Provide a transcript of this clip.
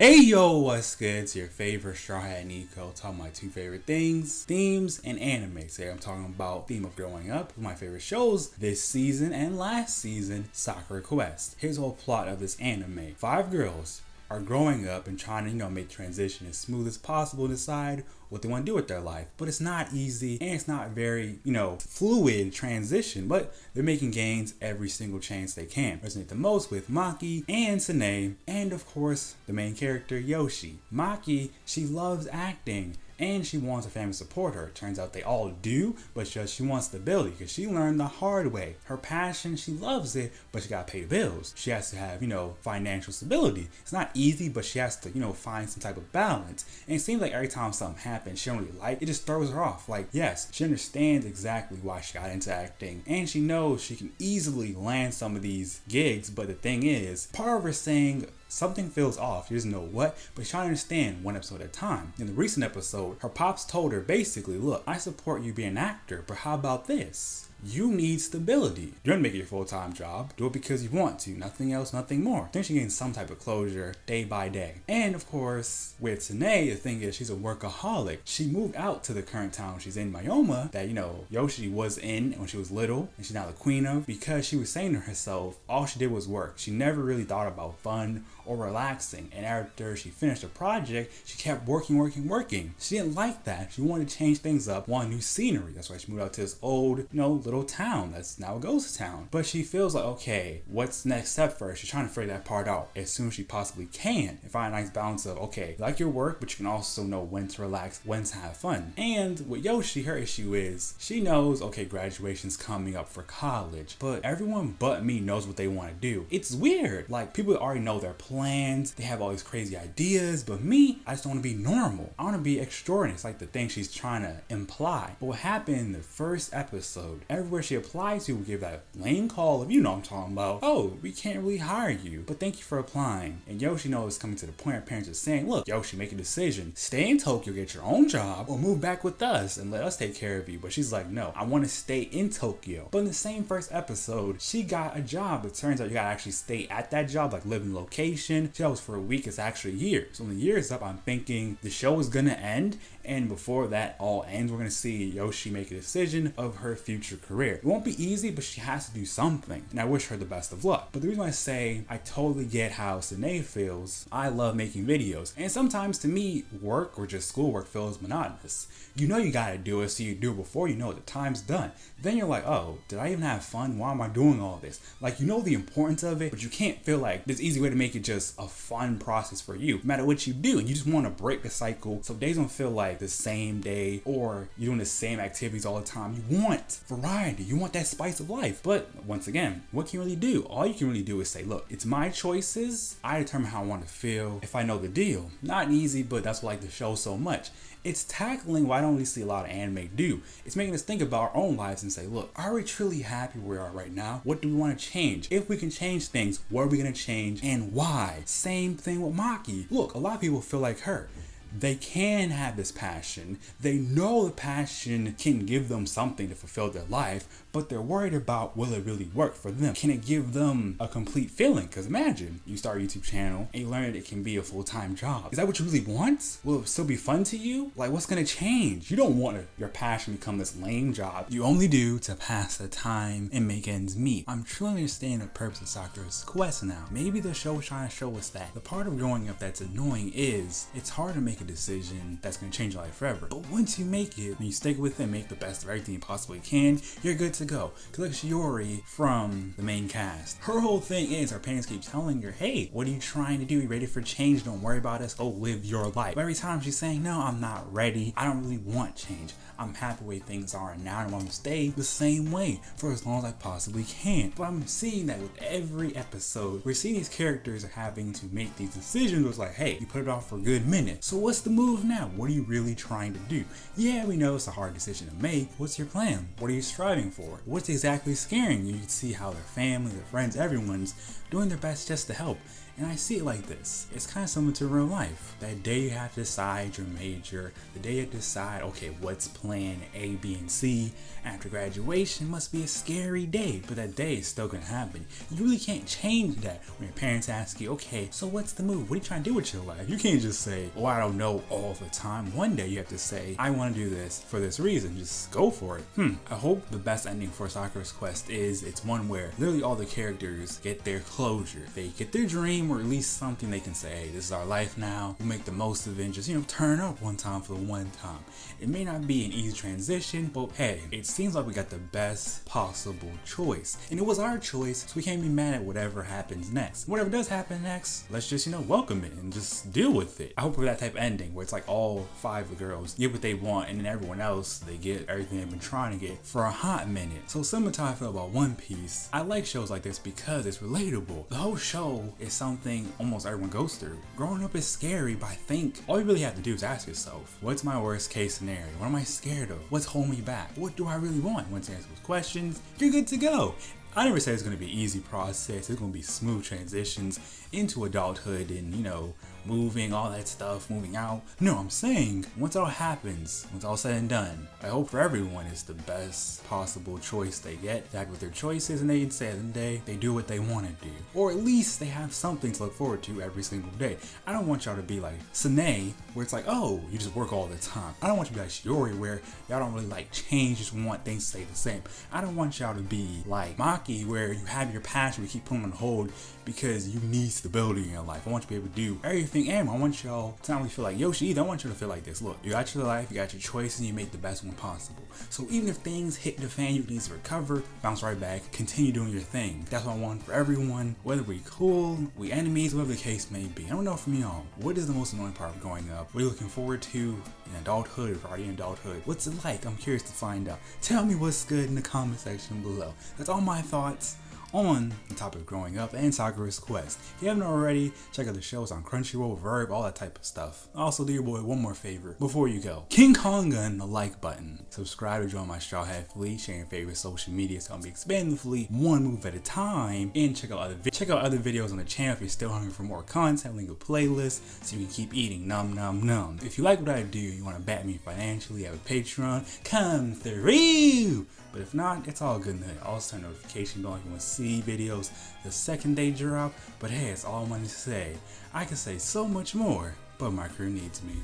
Hey yo, what's good? It's your favorite Straw Hat Nico talking my two favorite things, themes, and anime. Today I'm talking about theme of growing up, my favorite shows this season and last season, Sakura Quest. Here's the whole plot of this anime. 5 girls are growing up and trying to, make transition as smooth as possible and decide what they want to do with their life. But it's not easy and it's not very, fluid transition, but they're making gains every single chance they can. Resonate the most with Maki and Sanae, and of course, the main character, Yoshi. Maki, she loves acting and she wants her family to support her. Turns out they all do, but she wants stability because she learned the hard way. Her passion, she loves it, but she gotta pay the bills. She has to have, financial stability. It's not easy, but she has to, find some type of balance. And it seems like every time something happens she don't really like, it just throws her off. Like, yes, she understands exactly why she got into acting, and she knows she can easily land some of these gigs, but the thing is, part of her saying something feels off. She doesn't know what, but she's trying to understand one episode at a time. In the recent episode, her pops told her basically, look, I support you being an actor, but how about this? You need stability. You don't make it your full-time job. Do it because you want to. Nothing else, nothing more. I think she's getting some type of closure day by day. And of course, with Sanae, the thing is she's a workaholic. She moved out to the current town she's in, Mayoma, that, Yoshi was in when she was little, and she's now the queen of, because she was saying to herself, all she did was work. She never really thought about fun or relaxing. And after she finished the project, she kept working. She didn't like that. She wanted to change things up, want new scenery. That's why she moved out to this old, little town that's now a ghost town. But she feels like, okay, what's the next step for her? She's trying to figure that part out as soon as she possibly can and find a nice balance of, okay, you like your work, but you can also know when to relax, when to have fun. And with Yoshi, her issue is she knows, okay, graduation's coming up for college, but everyone but me knows what they want to do. It's weird. Like, people already know their plans, they have all these crazy ideas, but me, I just don't want to be normal. I want to be extraordinary. It's like the thing she's trying to imply. But what happened in the first episode, everywhere she applies to will give that lame call of, what I'm talking about, oh, we can't really hire you, but thank you for applying. And Yoshi knows it's coming to the point her parents are saying, look, Yoshi, make a decision. Stay in Tokyo, get your own job, or move back with us and let us take care of you. But she's like, no, I want to stay in Tokyo. But in the same first episode, she got a job. It turns out you gotta actually stay at that job, like live in location. She was for a week, it's actually a year. So when the year is up, I'm thinking the show is gonna end, and before that all ends, we're gonna see Yoshi make a decision of her future career. It won't be easy, but she has to do something, and I wish her the best of luck. But the reason I say I totally get how Sanae feels, I love making videos, and sometimes to me, work or just schoolwork feels monotonous. You gotta do it, so you do it before you know the time's done. Then you're like, oh, did I even have fun? Why am I doing all this? Like, the importance of it, but you can't feel like there's an easy way to make it just a fun process for you, no matter what you do, and you just want to break the cycle so days don't feel like the same day or you're doing the same activities all the time. You want variety, you want that spice of life. But once again, what can you really do? All you can really do is say, look, it's my choices, I determine how I want to feel if I know the deal. Not easy, but that's what I like the show so much. It's tackling what I don't really see a lot of anime do. It's making us think about our own lives and say, look, are we truly happy where we are right now? What do we want to change? If we can change things, what are we going to change and why? Same thing with Maki. Look, a lot of people feel like her. They can have this passion. They know the passion can give them something to fulfill their life, but they're worried about, will it really work for them? Can it give them a complete feeling? Because imagine you start a YouTube channel and you learn it can be a full-time job. Is that what you really want? Will it still be fun to you? Like, what's gonna change? You don't want your passion to become this lame job you only do to pass the time and make ends meet. I'm truly understanding the purpose of Sakura's Quest now. Maybe the show is trying to show us that the part of growing up that's annoying is it's hard to make a decision that's going to change your life forever. But once you make it, when you stick with it and make the best of everything you possibly can, you're good to go. Cause look at Shiori from the main cast. Her whole thing is her parents keep telling her, hey, what are you trying to do? You ready for change? Don't worry about us. Go live your life. But every time she's saying, no, I'm not ready. I don't really want change. I'm happy the way things are now, and I want to stay the same way for as long as I possibly can. But I'm seeing that with every episode, we're seeing these characters are having to make these decisions. It's like, hey, you put it off for a good minute. So what's the move now? What are you really trying to do? Yeah, we know it's a hard decision to make. What's your plan? What are you striving for? What's exactly scaring you? You can see how their family, their friends, everyone's doing their best just to help. And I see it like this. It's kind of similar to real life. That day you have to decide your major, the day you have to decide, okay, what's plan A, B, and C after graduation must be a scary day, but that day is still gonna happen. You really can't change that when your parents ask you, okay, so what's the move? What are you trying to do with your life? You can't just say, oh, I don't know all the time. One day you have to say, I want to do this for this reason. Just go for it. I hope the best ending for Sakura's Quest is it's one where literally all the characters get their closure. They get their dream, or at least something they can say, hey, this is our life now. We'll make the most of it and just, turn up one time for the one time. It may not be an easy transition, but hey, it seems like we got the best possible choice. And it was our choice, so we can't be mad at whatever happens next. Whatever does happen next, let's just, welcome it and just deal with it. I hope for that type of ending where it's like all 5 of the girls get what they want, and then everyone else, they get everything they've been trying to get for a hot minute. So similar to how I feel about One Piece, I like shows like this because it's relatable. The whole show is something almost everyone goes through. Growing up is scary, but I think all you really have to do is ask yourself, what's my worst case scenario? What am I scared of? What's holding me back? What do I really want? Once you answer those questions, you're good to go. I never say it's going to be an easy process. It's going to be smooth transitions into adulthood and, moving, all that stuff, moving out. No, I'm saying once it all happens, once all said and done, I hope for everyone it's the best possible choice they get. They act with their choices, and they can say at the end of the day, they do what they want to do. Or at least they have something to look forward to every single day. I don't want y'all to be like Sine, where it's like, oh, you just work all the time. I don't want you to be like Shiori, where y'all don't really like change, just want things to stay the same. I don't want y'all to be like Maki, where you have your passion, you keep putting on hold because you need stability in your life. I want you to be able to do everything, and I want y'all to not only feel like Yoshi either. I want you to feel like this. Look, you got your life, you got your choices, and you make the best one possible. So even if things hit the fan, you need to recover, bounce right back, continue doing your thing. That's what I want for everyone, whether we cool, we enemies, whatever the case may be. I don't know from y'all, what is the most annoying part of growing up? What are you looking forward to in adulthood, or already in adulthood? What's it like? I'm curious to find out. Tell me what's good in the comment section below. That's all my thoughts on the topic of growing up and Sakura's Quest. If you haven't already, check out the shows on Crunchyroll, Verb, all that type of stuff. Also, do your boy one more favor before you go. King Konga and the like button. Subscribe to join my Straw Hat fleet, share your favorite social media to help me expand the fleet one move at a time. And check out other videos on the channel if you're still hungry for more content. Link a playlist so you can keep eating num num num. If you like what I do, you want to back me financially, I have a Patreon, come through. But if not, it's all good in there. Also turn notification bell if you want to see videos the second they drop. But hey, it's all I wanted to say. I can say so much more, but my crew needs me.